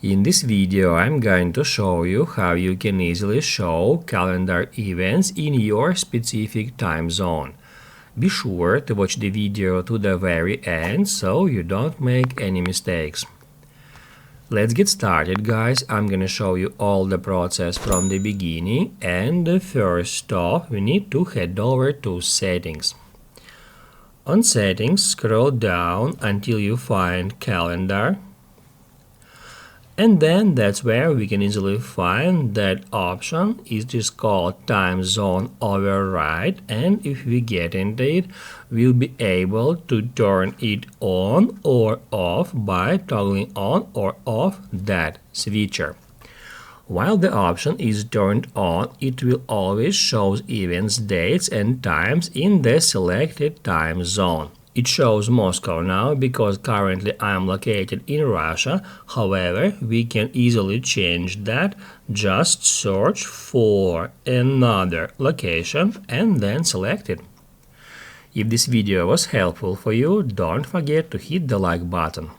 In this video, I'm going to show you how you can easily show calendar events in your specific time zone. Be sure to watch the video to the very end so you don't make any mistakes. Let's get started, guys. I'm gonna show you all the process from the beginning, and the first stop we need to head over to Settings. On Settings, scroll down until you find Calendar. And then that's where we can easily find that option. It's just called Time Zone Override, and if we get into it, we'll be able to turn it on or off by toggling on or off that switcher. While the option is turned on, it will always show events, dates and times in the selected time zone. It shows Moscow now because currently I am located in Russia. However, we can easily change that. Just search for another location and then select it. If this video was helpful for you, don't forget to hit the like button.